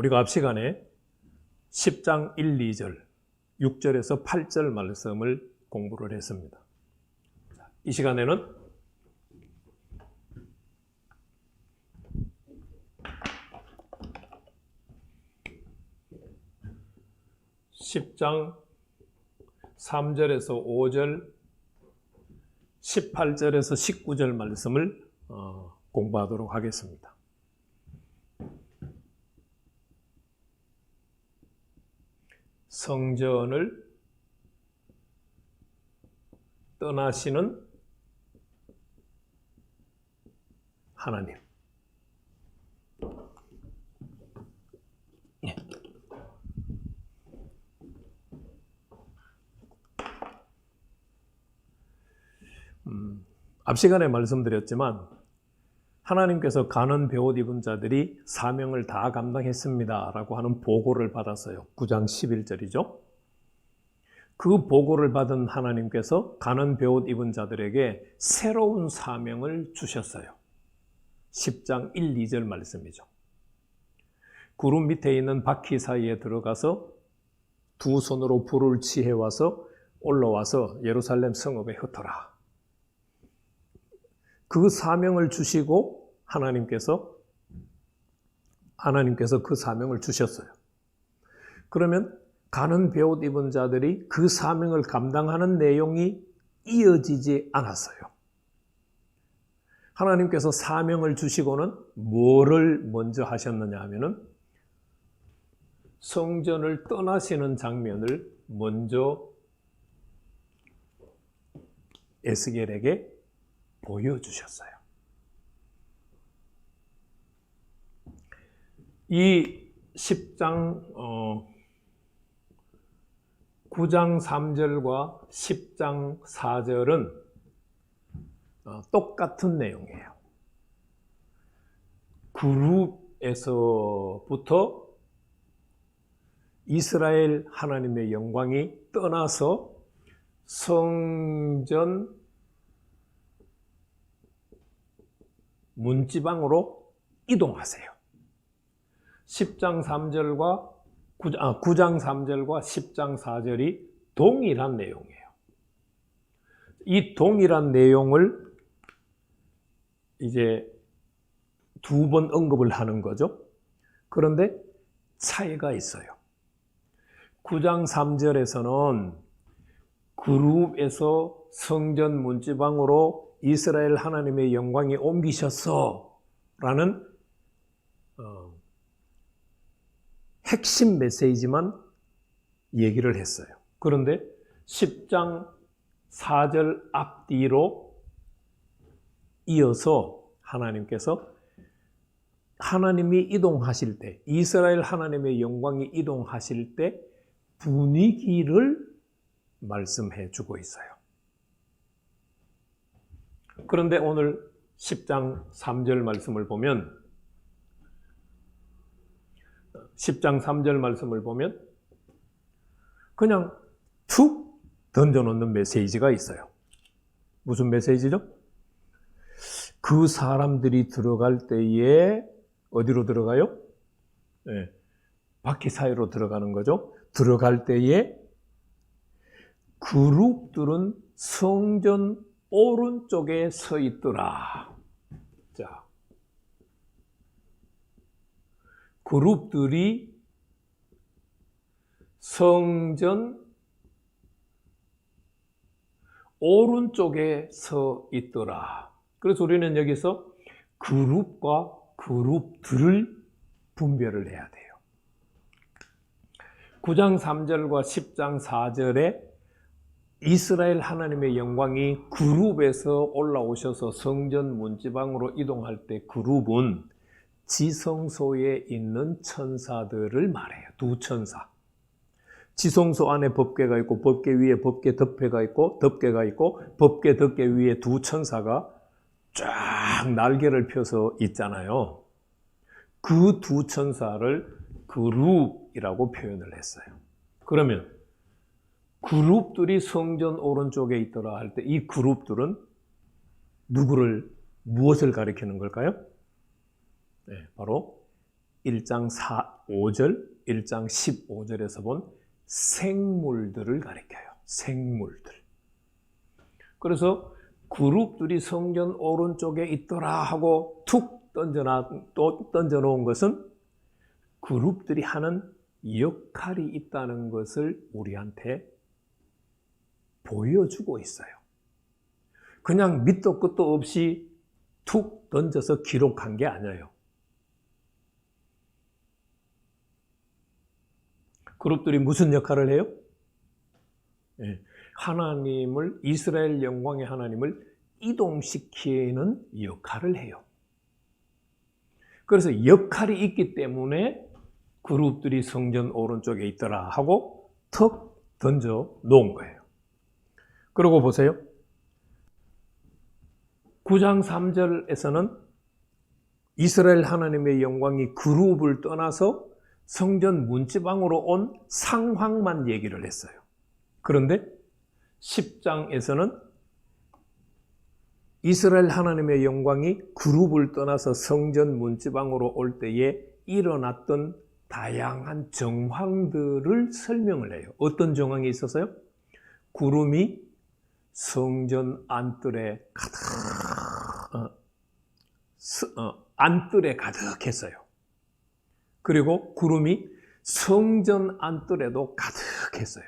우리가 앞 시간에 10장 1, 2절, 6절에서 8절 말씀을 공부를 했습니다. 이 시간에는 (10장) 3절에서 5절, 18절에서 19절 말씀을 공부하도록 하겠습니다. 성전을 떠나시는 하나님. 앞 시간에 말씀드렸지만 하나님께서 가는 베옷 입은 자들이 사명을 다 감당했습니다 라고 하는 보고를 받았어요. 9장 11절이죠. 그 보고를 받은 하나님께서 가는 베옷 입은 자들에게 새로운 사명을 주셨어요. 10장 1, 2절 말씀이죠. 구름 밑에 있는 바퀴 사이에 들어가서 두 손으로 불을 취해와서 올라와서 예루살렘 성읍에 흩어라. 그 사명을 주시고 하나님께서 그 사명을 주셨어요. 그러면 가는 베옷 입은 자들이 그 사명을 감당하는 내용이 이어지지 않았어요. 하나님께서 사명을 주시고는 뭐를 먼저 하셨느냐 하면은 성전을 떠나시는 장면을 먼저 에스겔에게 보여주셨어요. 이 10장 9장 3절과 10장 4절은 똑같은 내용이에요. 그룹에서부터 이스라엘 하나님의 영광이 떠나서 성전 문지방으로 이동하세요. 9장 3절과 10장 4절이 동일한 내용이에요. 이 동일한 내용을 이제 두 번 언급을 하는 거죠. 그런데 차이가 있어요. 9장 3절에서는 그룹에서 성전 문지방으로 이스라엘 하나님의 영광이 옮기셨어 라는 핵심 메시지만 얘기를 했어요. 그런데 10장 4절 앞뒤로 이어서 하나님께서 하나님이 이동하실 때, 이스라엘 하나님의 영광이 이동하실 때 분위기를 말씀해 주고 있어요. 그런데 오늘 10장 3절 말씀을 보면 10장 3절 말씀을 보면 그냥 툭 던져놓는 메시지가 있어요. 무슨 메시지죠? 그 사람들이 들어갈 때에 어디로 들어가요? 네, 바퀴 사이로 들어가는 거죠. 들어갈 때에 그룹들은 성전 오른쪽에 서 있더라. 자, 그룹들이 성전 오른쪽에 서 있더라. 그래서 우리는 여기서 그룹과 그룹들을 분별을 해야 돼요. 9장 3절과 10장 4절에 이스라엘 하나님의 영광이 그룹에서 올라오셔서 성전 문지방으로 이동할 때 그룹은 지성소에 있는 천사들을 말해요. 두 천사. 지성소 안에 법궤가 있고 법궤 위에 법궤 덮개가 있고 덮개가 있고 법궤 덮개 위에 두 천사가 쫙 날개를 펴서 있잖아요. 그 두 천사를 그룹이라고 표현을 했어요. 그러면 그룹들이 성전 오른쪽에 있더라 할 때 이 그룹들은 무엇을 가리키는 걸까요? 네, 바로 1장 5절, 1장 15절에서 본 생물들을 가리켜요. 생물들. 그래서 그룹들이 성전 오른쪽에 있더라 하고 툭 던져놓은 것은 그룹들이 하는 역할이 있다는 것을 우리한테 보여주고 있어요. 그냥 밑도 끝도 없이 툭 던져서 기록한 게 아니에요. 그룹들이 무슨 역할을 해요? 하나님을, 이스라엘 영광의 하나님을 이동시키는 역할을 해요. 그래서 역할이 있기 때문에 그룹들이 성전 오른쪽에 있더라 하고 턱 던져 놓은 거예요. 그러고 보세요. 9장 3절에서는 이스라엘 하나님의 영광이 그룹을 떠나서 성전 문지방으로 온 상황만 얘기를 했어요. 그런데 10장에서는 이스라엘 하나님의 영광이 그룹을 떠나서 성전 문지방으로 올 때에 일어났던 다양한 정황들을 설명을 해요. 어떤 정황이 있었어요? 구름이 성전 안뜰에 안뜰에 가득했어요. 그리고 구름이 성전 안뜰에도 가득했어요.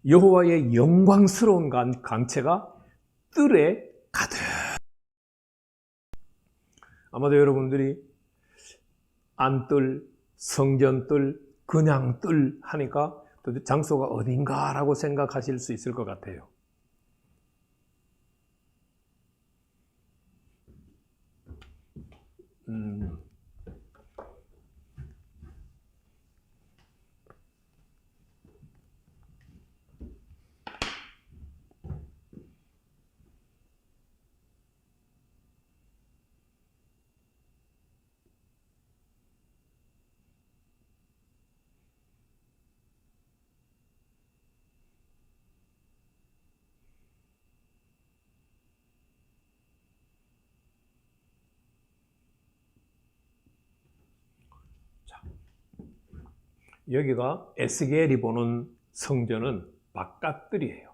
여호와의 영광스러운 광채가 뜰에 가득. 아마도 여러분들이 안뜰, 성전뜰, 그냥 뜰 하니까 도대체 장소가 어딘가라고 생각하실 수 있을 것 같아요. 여기가 에스겔이 보는 성전은 바깥뜰이에요.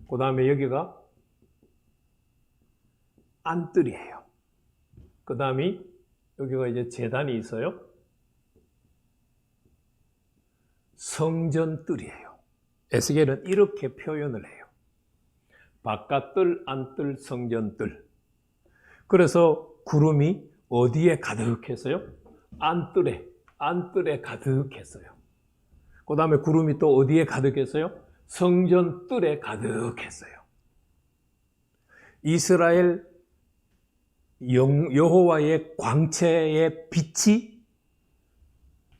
그 다음에 여기가 안뜰이에요. 그 다음에 여기가 이제 제단이 있어요. 성전뜰이에요. 에스겔은 이렇게 표현을 해요. 바깥뜰, 안뜰, 성전뜰. 그래서 구름이 어디에 가득했어요? 안뜰에 가득했어요. 그 다음에 구름이 또 어디에 가득했어요? 성전뜰에 가득했어요. 이스라엘 여호와의 광채의 빛이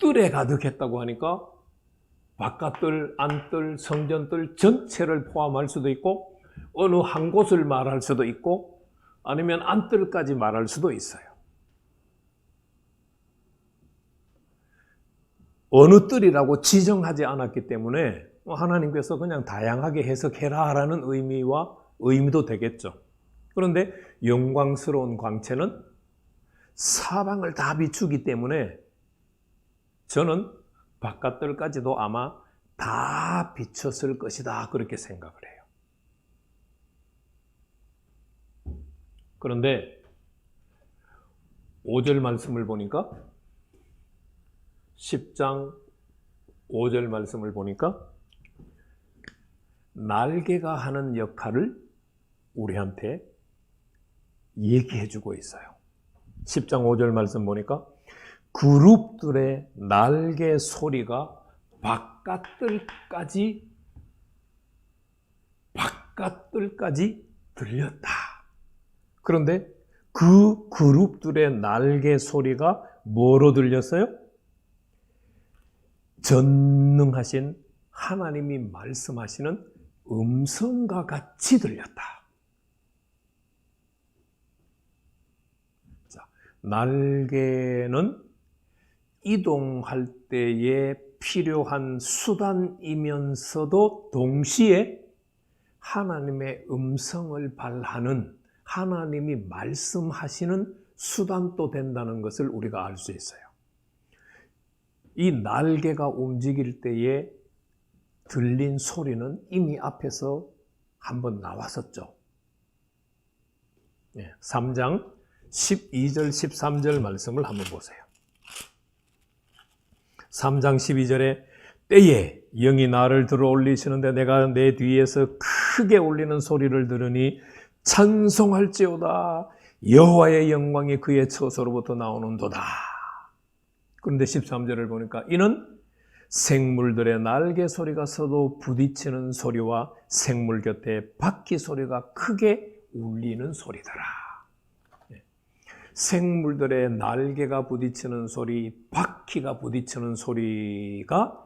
뜰에 가득했다고 하니까 바깥뜰, 안뜰, 성전뜰 전체를 포함할 수도 있고 어느 한 곳을 말할 수도 있고 아니면 안뜰까지 말할 수도 있어요. 어느 뜰이라고 지정하지 않았기 때문에 하나님께서 그냥 다양하게 해석해라라는 의미도 되겠죠. 그런데 영광스러운 광채는 사방을 다 비추기 때문에 저는 바깥뜰까지도 아마 다 비쳤을 것이다 그렇게 생각을 해요. 그런데 5절 말씀을 보니까 10장 5절 말씀을 보니까 날개가 하는 역할을 우리한테 얘기해 주고 있어요. 10장 5절 말씀 보니까 그룹들의 날개 소리가 바깥뜰까지 들렸다. 그런데 그 그룹들의 날개 소리가 뭐로 들렸어요? 전능하신 하나님이 말씀하시는 음성과 같이 들렸다. 자, 날개는 이동할 때에 필요한 수단이면서도 동시에 하나님의 음성을 발하는, 하나님이 말씀하시는 수단도 된다는 것을 우리가 알 수 있어요. 이 날개가 움직일 때에 들린 소리는 이미 앞에서 한번 나왔었죠. 3장 12절 13절 말씀을 한번 보세요. 3장 12절에 때에 영이 나를 들어 올리시는데 내가 내 뒤에서 크게 울리는 소리를 들으니 찬송할지어다 여호와의 영광이 그의 처소로부터 나오는도다. 그런데 13절을 보니까 이는 생물들의 날개 소리가 서로 부딪히는 소리와 생물 곁에 바퀴 소리가 크게 울리는 소리더라. 생물들의 날개가 부딪히는 소리, 바퀴가 부딪히는 소리가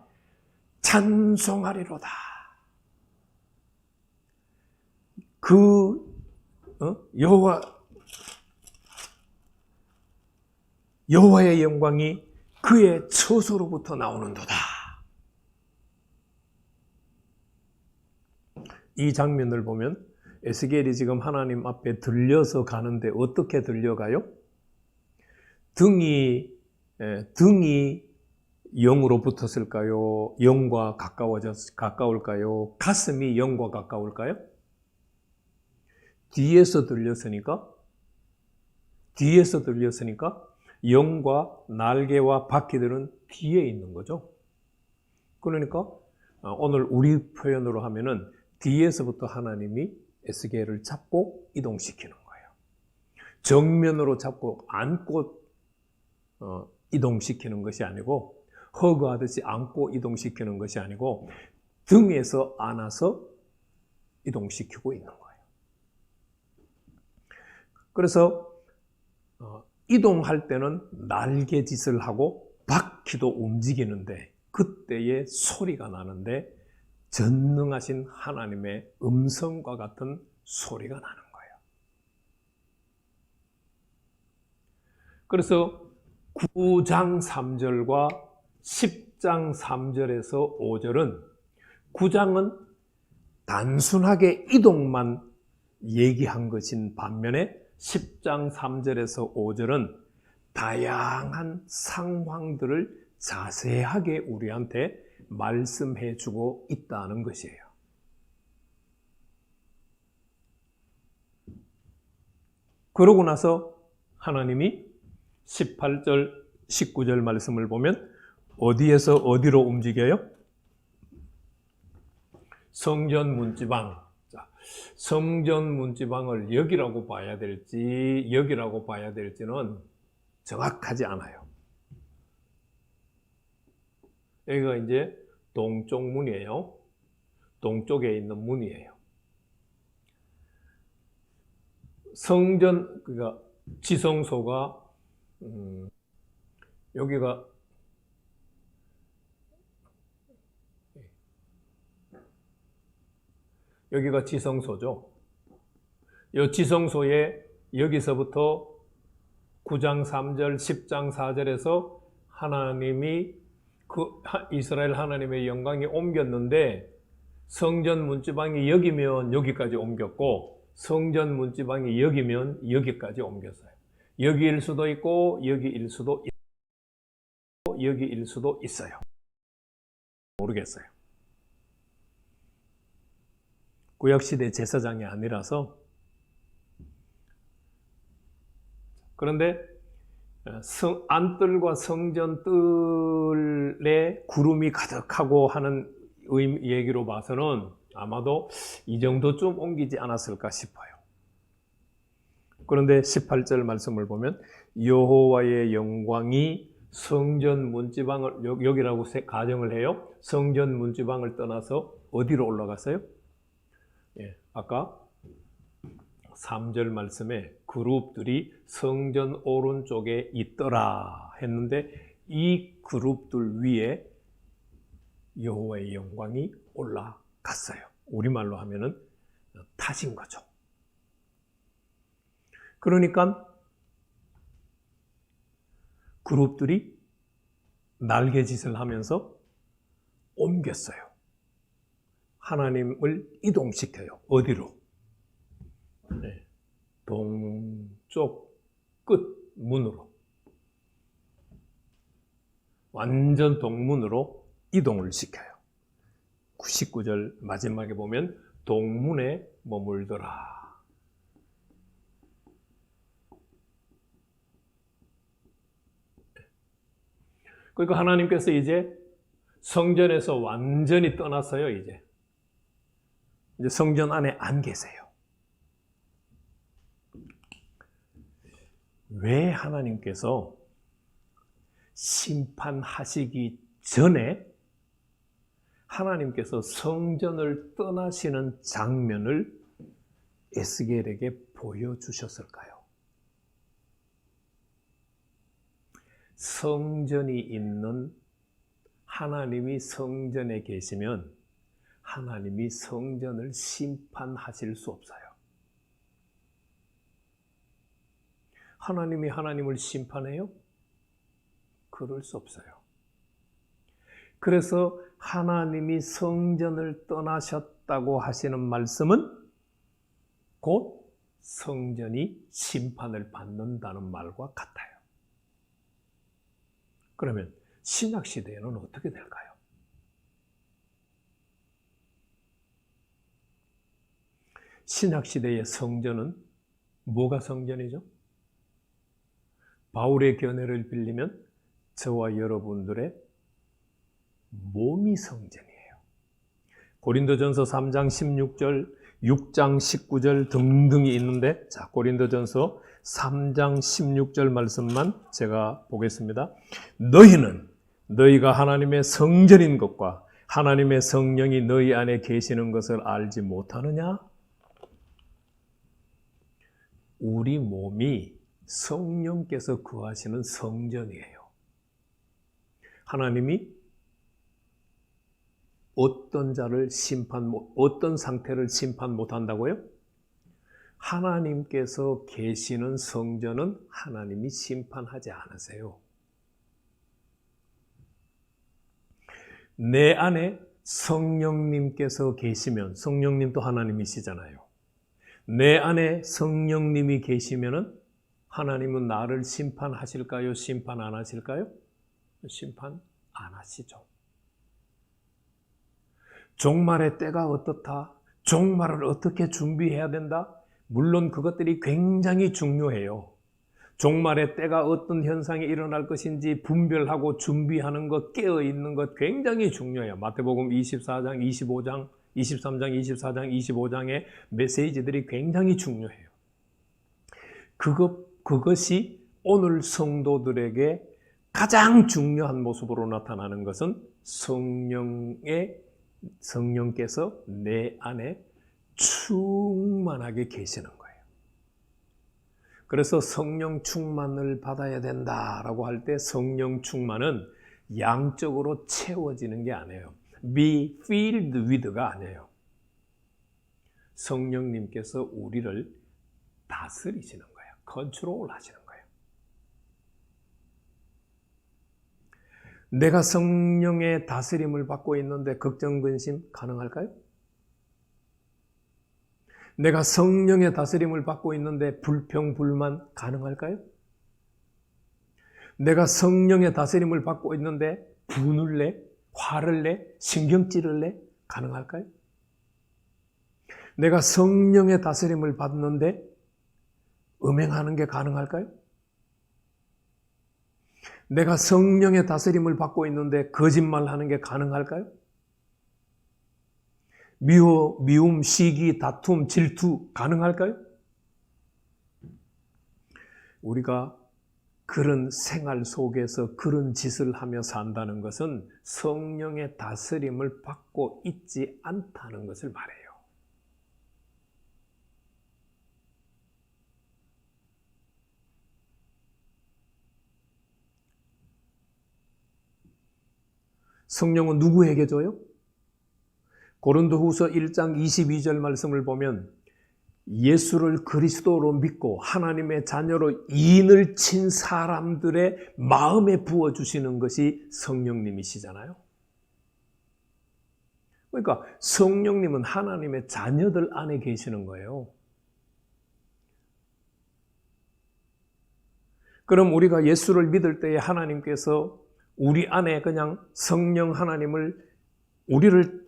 찬송하리로다. 여호와의 영광이 그의 처소로부터 나오는도다. 이 장면을 보면 에스겔이 지금 하나님 앞에 들려서 가는데 어떻게 들려가요? 등이 영으로 붙었을까요? 영과 가까울까요? 가슴이 영과 가까울까요? 뒤에서 들렸으니까 영과 날개와 바퀴들은 뒤에 있는 거죠. 그러니까 오늘 우리 표현으로 하면은 뒤에서부터 하나님이 에스겔을 잡고 이동시키는 거예요. 정면으로 잡고 안고 이동시키는 것이 아니고, 허그하듯이 안고 이동시키는 것이 아니고 등에서 안아서 이동시키고 있는 거예요. 그래서 이동할 때는 날개짓을 하고 바퀴도 움직이는데 그때의 소리가 나는데 전능하신 하나님의 음성과 같은 소리가 나는 거예요. 그래서 9장 3절과 10장 3절에서 5절은 9장은 단순하게 이동만 얘기한 것인 반면에 10장 3절에서 5절은 다양한 상황들을 자세하게 우리한테 말씀해 주고 있다는 것이에요. 그러고 나서 하나님이 18절, 19절 말씀을 보면 어디에서 어디로 움직여요? 성전 문지방. 성전 문지방을 여기라고 봐야 될지 여기라고 봐야 될지는 정확하지 않아요. 여기가 이제 동쪽 문이에요. 동쪽에 있는 문이에요. 성전, 그러니까 지성소가 여기가 지성소죠. 이 지성소에 여기서부터 9장 3절, 10장 4절에서 하나님이 이스라엘 하나님의 영광이 옮겼는데 성전 문지방이 여기면 여기까지 옮겼고 성전 문지방이 여기면 여기까지 옮겼어요. 여기일 수도 있고 여기일 수도 있고 여기일 수도 있어요. 모르겠어요. 구약시대 제사장이 아니라서. 그런데 안뜰과 성전뜰에 구름이 가득하고 하는 얘기로 봐서는 아마도 이 정도쯤 옮기지 않았을까 싶어요. 그런데 18절 말씀을 보면 여호와의 영광이 성전 문지방을, 여기라고 가정을 해요. 성전 문지방을 떠나서 어디로 올라갔어요? 아까 3절 말씀에 그룹들이 성전 오른쪽에 있더라 했는데 이 그룹들 위에 여호와의 영광이 올라갔어요. 우리말로 하면은 타신 거죠. 그러니까 그룹들이 날개짓을 하면서 옮겼어요. 하나님을 이동시켜요. 어디로? 네. 동쪽 끝 문으로. 완전 동문으로 이동을 시켜요. 19절 마지막에 보면 동문에 머물더라. 그러니까 하나님께서 이제 성전에서 완전히 떠났어요. 이제 성전 안에 안 계세요. 왜 하나님께서 심판하시기 전에 하나님께서 성전을 떠나시는 장면을 에스겔에게 보여주셨을까요? 성전이 있는 하나님이 성전에 계시면 하나님이 성전을 심판하실 수 없어요. 하나님이 하나님을 심판해요? 그럴 수 없어요. 그래서 하나님이 성전을 떠나셨다고 하시는 말씀은 곧 성전이 심판을 받는다는 말과 같아요. 그러면 신약 시대에는 어떻게 될까요? 신약 시대의 성전은 뭐가 성전이죠? 바울의 견해를 빌리면 저와 여러분들의 몸이 성전이에요. 고린도전서 3장 16절, 6장 19절 등등이 있는데, 자, 고린도전서 3장 16절 말씀만 제가 보겠습니다. 너희는 너희가 하나님의 성전인 것과 하나님의 성령이 너희 안에 계시는 것을 알지 못하느냐? 우리 몸이 성령께서 거하시는 성전이에요. 하나님이 어떤 자를 어떤 상태를 심판 못한다고요? 하나님께서 계시는 성전은 하나님이 심판하지 않으세요. 내 안에 성령님께서 계시면, 성령님도 하나님이시잖아요. 내 안에 성령님이 계시면은 하나님은 나를 심판하실까요? 심판 안 하실까요? 심판 안 하시죠. 종말의 때가 어떻다? 종말을 어떻게 준비해야 된다? 물론 그것들이 굉장히 중요해요. 종말의 때가 어떤 현상이 일어날 것인지 분별하고 준비하는 것, 깨어있는 것 굉장히 중요해요. 마태복음 24장, 25장, 23장, 24장, 25장의 메시지들이 굉장히 중요해요. 그것이 오늘 성도들에게 가장 중요한 모습으로 나타나는 것은 성령께서 내 안에 충만하게 계시는 거예요. 그래서 성령 충만을 받아야 된다라고 할 때 성령 충만은 양적으로 채워지는 게 아니에요. Be filled with가 아니에요. 성령님께서 우리를 다스리시는 거예요. 컨트롤 하시는 거예요. 내가 성령의 다스림을 받고 있는데 걱정, 근심 가능할까요? 내가 성령의 다스림을 받고 있는데 불평, 불만 가능할까요? 내가 성령의 다스림을 받고 있는데 분을 내, 화를 내, 신경질을 내 가능할까요? 내가 성령의 다스림을 받는데 음행하는 게 가능할까요? 내가 성령의 다스림을 받고 있는데 거짓말하는 게 가능할까요? 미움, 시기, 다툼, 질투 가능할까요? 우리가 그런 생활 속에서 그런 짓을 하며 산다는 것은 성령의 다스림을 받고 있지 않다는 것을 말해요. 성령은 누구에게 줘요? 고린도후서 1장 22절 말씀을 보면 예수를 그리스도로 믿고 하나님의 자녀로 이인을 친 사람들의 마음에 부어주시는 것이 성령님이시잖아요. 그러니까 성령님은 하나님의 자녀들 안에 계시는 거예요. 그럼 우리가 예수를 믿을 때에 하나님께서 우리 안에 그냥 성령 하나님을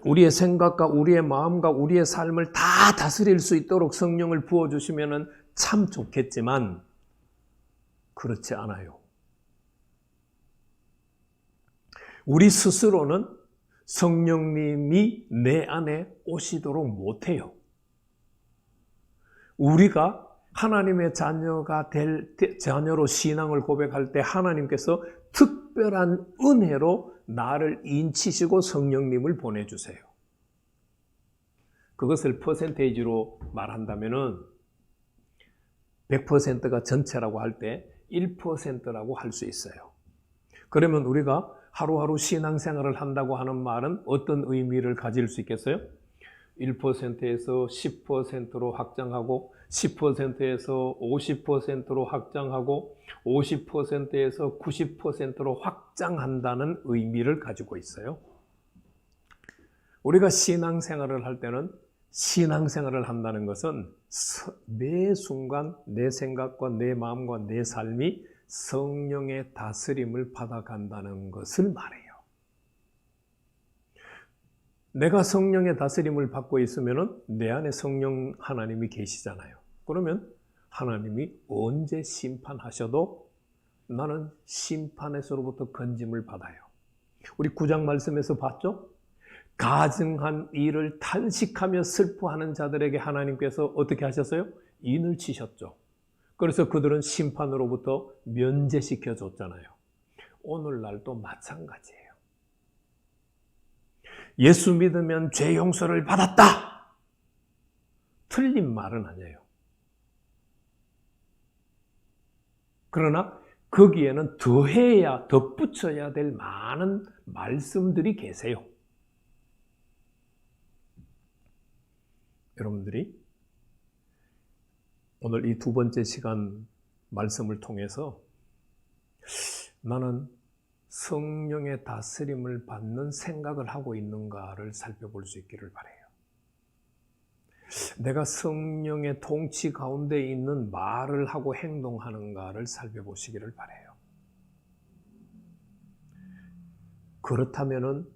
우리의 생각과 우리의 마음과 우리의 삶을 다 다스릴 수 있도록 성령을 부어주시면 참 좋겠지만 그렇지 않아요. 우리 스스로는 성령님이 내 안에 오시도록 못해요. 우리가 하나님의 자녀로 신앙을 고백할 때 하나님께서 특별한 은혜로 나를 인치시고 성령님을 보내주세요. 그것을 퍼센테이지로 말한다면은 100%가 전체라고 할 때 1%라고 할 수 있어요. 그러면 우리가 하루하루 신앙생활을 한다고 하는 말은 어떤 의미를 가질 수 있겠어요? 1%에서 10%로 확장하고 10%에서 50%로 확장하고 50%에서 90%로 확장한다는 의미를 가지고 있어요. 우리가 신앙생활을 할 때는 신앙생활을 한다는 것은 매 순간 내 생각과 내 마음과 내 삶이 성령의 다스림을 받아간다는 것을 말해요. 내가 성령의 다스림을 받고 있으면 내 안에 성령 하나님이 계시잖아요. 그러면 하나님이 언제 심판하셔도 나는 심판에서로부터 건짐을 받아요. 우리 9장 말씀에서 봤죠? 가증한 일을 탄식하며 슬퍼하는 자들에게 하나님께서 어떻게 하셨어요? 인을 치셨죠. 그래서 그들은 심판으로부터 면제시켜 줬잖아요. 오늘날도 마찬가지예요. 예수 믿으면 죄 용서를 받았다. 틀린 말은 아니에요. 그러나 거기에는 더해야, 덧붙여야 될 많은 말씀들이 계세요. 여러분들이 오늘 이 두 번째 시간 말씀을 통해서 나는 성령의 다스림을 받는 생각을 하고 있는가를 살펴볼 수 있기를 바라요. 내가 성령의 통치 가운데 있는 말을 하고 행동하는가를 살펴보시기를 바라요. 그렇다면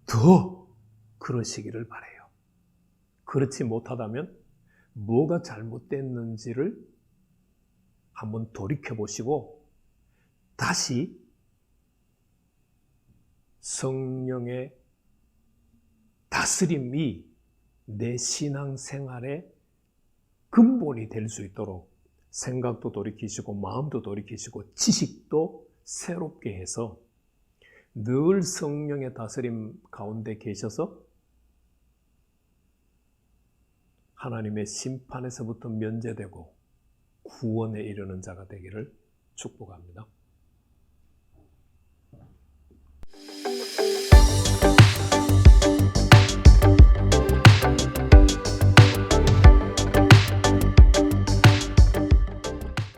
더 그러시기를 바라요. 그렇지 못하다면 뭐가 잘못됐는지를 한번 돌이켜보시고 다시 성령의 다스림이 내 신앙생활의 근본이 될 수 있도록 생각도 돌이키시고 마음도 돌이키시고 지식도 새롭게 해서 늘 성령의 다스림 가운데 계셔서 하나님의 심판에서부터 면제되고 구원에 이르는 자가 되기를 축복합니다.